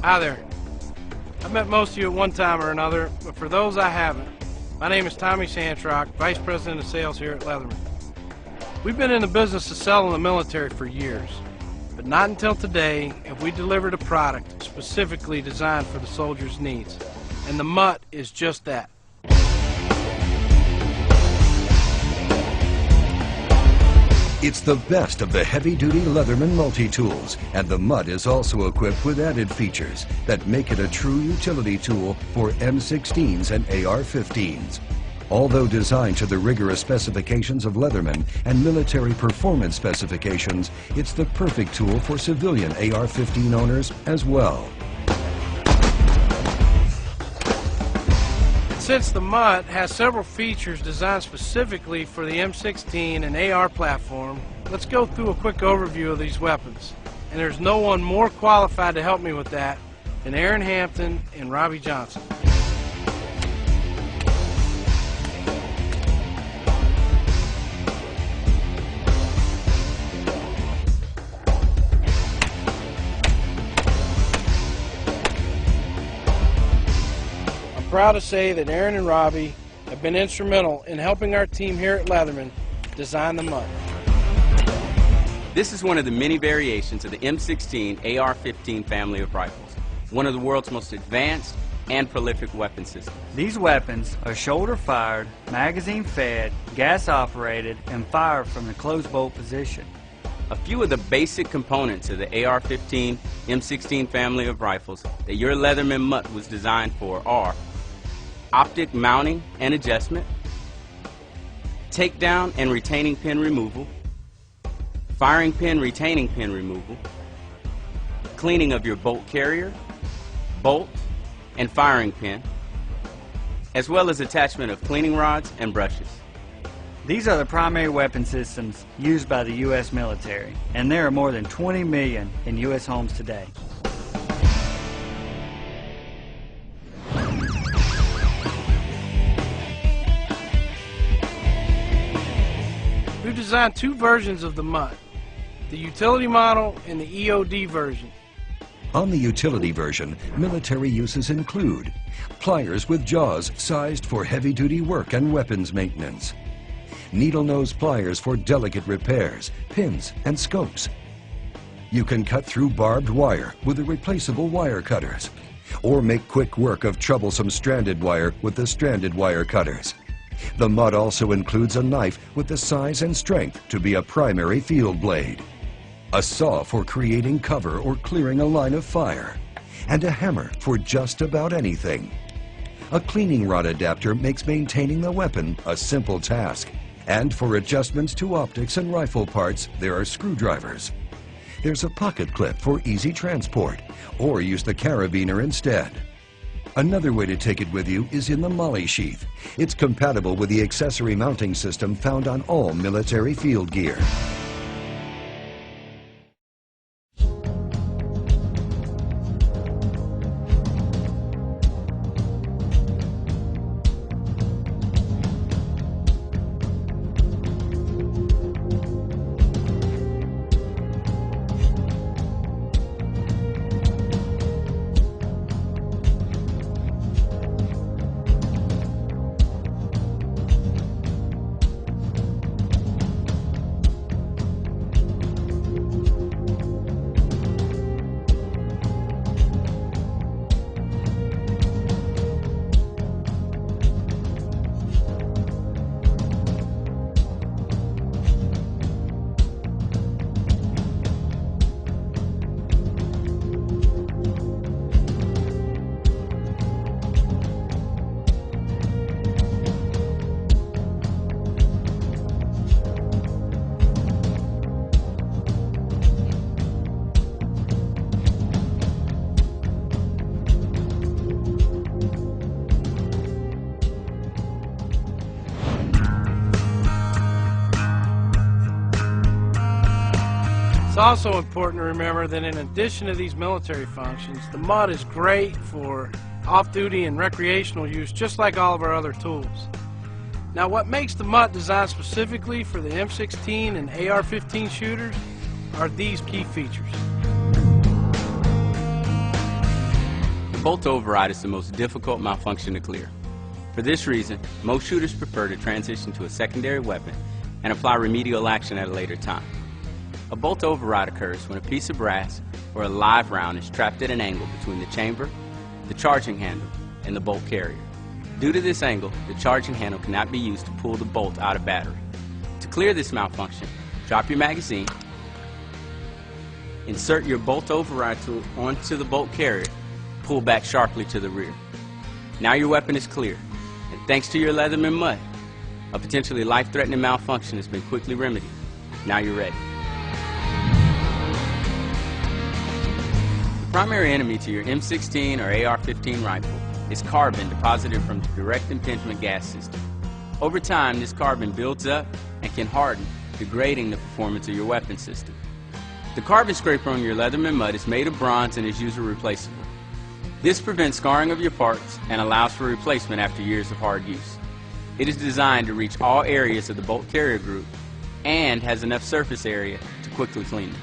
Hi there. I've met most of you at one time or another, but for those I haven't, my name is Tommy Santrock, Vice President of Sales here at Leatherman. We've been in the business of selling the military for years, but not until today have we delivered a product specifically designed for the soldier's needs. And the MUT is just that. It's the best of the heavy-duty Leatherman multi-tools, and the MUT is also equipped with added features that make it a true utility tool for M16s and AR-15s. Although designed to the rigorous specifications of Leatherman and military performance specifications, it's the perfect tool for civilian AR-15 owners as well. Since the MUT has several features designed specifically for the M16 and AR platform, let's go through a quick overview of these weapons. And there's no one more qualified to help me with that than Aaron Hampton and Robbie Johnson. Proud to say that Aaron and Robbie have been instrumental in helping our team here at Leatherman design the MUT. This is one of the many variations of the M16 AR-15 family of rifles, one of the world's most advanced and prolific weapon systems. These weapons are shoulder-fired, magazine-fed, gas-operated, and fired from the closed bolt position. A few of the basic components of the AR-15 M16 family of rifles that your Leatherman MUT was designed for are optic mounting and adjustment, takedown and retaining pin removal, firing pin retaining pin removal, cleaning of your bolt carrier, bolt, and firing pin, as well as attachment of cleaning rods and brushes. These are the primary weapon systems used by the U.S. military, and there are more than 20 million in U.S. homes today. We've designed two versions of the MUT, the utility model and the EOD version. On the utility version, military uses include pliers with jaws sized for heavy-duty work and weapons maintenance, needle nose pliers for delicate repairs, pins, and scopes. You can cut through barbed wire with the replaceable wire cutters, or make quick work of troublesome stranded wire with the stranded wire cutters. The MUT also includes a knife with the size and strength to be a primary field blade, a saw for creating cover or clearing a line of fire, and a hammer for just about anything. A cleaning rod adapter makes maintaining the weapon a simple task. And for adjustments to optics and rifle parts, there are screwdrivers. There's a pocket clip for easy transport, or use the carabiner instead. Another way to take it with you is in the MOLLE sheath. It's compatible with the accessory mounting system found on all military field gear. It's also important to remember that in addition to these military functions, the MUT is great for off-duty and recreational use, just like all of our other tools. Now, what makes the MUT designed specifically for the M16 and AR-15 shooters are these key features. Bolt override is the most difficult malfunction to clear. For this reason, most shooters prefer to transition to a secondary weapon and apply remedial action at a later time. A bolt override occurs when a piece of brass or a live round is trapped at an angle between the chamber, the charging handle, and the bolt carrier. Due to this angle, the charging handle cannot be used to pull the bolt out of battery. To clear this malfunction, drop your magazine, insert your bolt override tool onto the bolt carrier, pull back sharply to the rear. Now your weapon is clear, and thanks to your Leatherman MUT, a potentially life-threatening malfunction has been quickly remedied. Now you're ready. The primary enemy to your M16 or AR-15 rifle is carbon deposited from the direct impingement gas system. Over time, this carbon builds up and can harden, degrading the performance of your weapon system. The carbon scraper on your Leatherman MUT is made of bronze and is user replaceable. This prevents scarring of your parts and allows for replacement after years of hard use. It is designed to reach all areas of the bolt carrier group and has enough surface area to quickly clean them.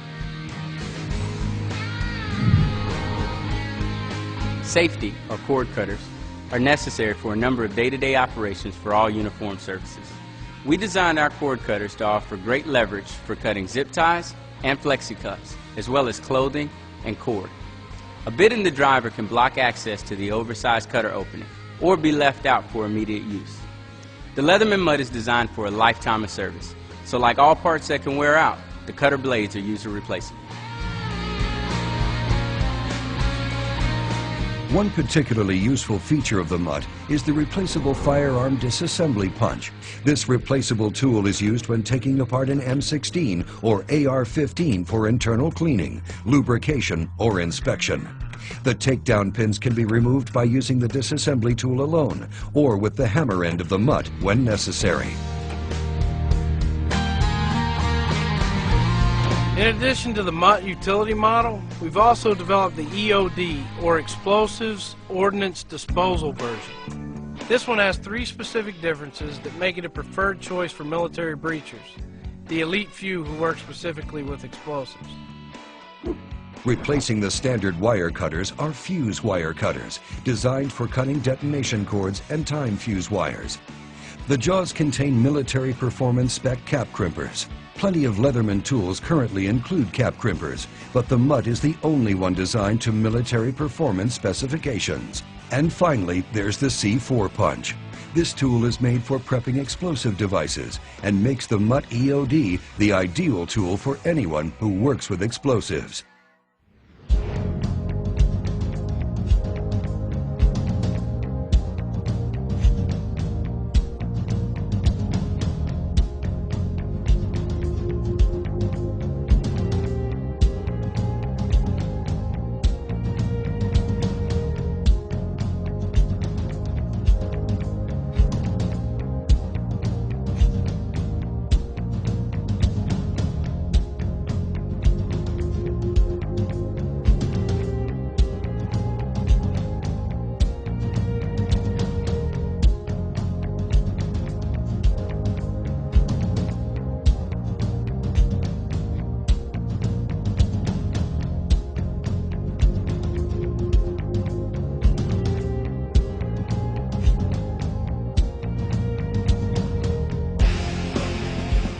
Safety, or cord cutters, are necessary for a number of day-to-day operations for all uniform services. We designed our cord cutters to offer great leverage for cutting zip ties and flexi cuffs, as well as clothing and cord. A bit in the driver can block access to the oversized cutter opening or be left out for immediate use. The Leatherman MUT is designed for a lifetime of service, so like all parts that can wear out, the cutter blades are user replaceable. One particularly useful feature of the MUT is the replaceable firearm disassembly punch. This replaceable tool is used when taking apart an M16 or AR-15 for internal cleaning, lubrication, or inspection. The takedown pins can be removed by using the disassembly tool alone or with the hammer end of the MUT when necessary. In addition to the MUT utility model, we've also developed the EOD, or Explosives Ordnance Disposal version. This one has 3 specific differences that make it a preferred choice for military breachers, the elite few who work specifically with explosives. Replacing the standard wire cutters are fuse wire cutters, designed for cutting detonation cords and time fuse wires. The jaws contain military performance spec cap crimpers. Plenty of Leatherman tools currently include cap crimpers, but the MUT is the only one designed to military performance specifications. And finally, there's the C4 punch. This tool is made for prepping explosive devices and makes the MUT EOD the ideal tool for anyone who works with explosives.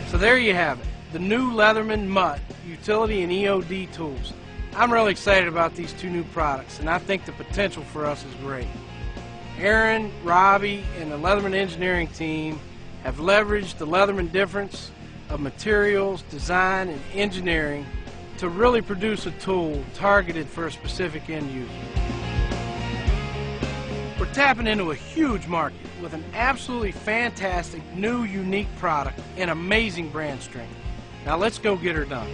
So there you have it, the new Leatherman MUT utility and EOD tools. I'm really excited about these 2 new products, and I think the potential for us is great. Aaron, Robbie, and the Leatherman engineering team have leveraged the Leatherman difference of materials, design, and engineering to really produce a tool targeted for a specific end user. We're tapping into a huge market with an absolutely fantastic, new, unique product and amazing brand strength. Now let's go get her done.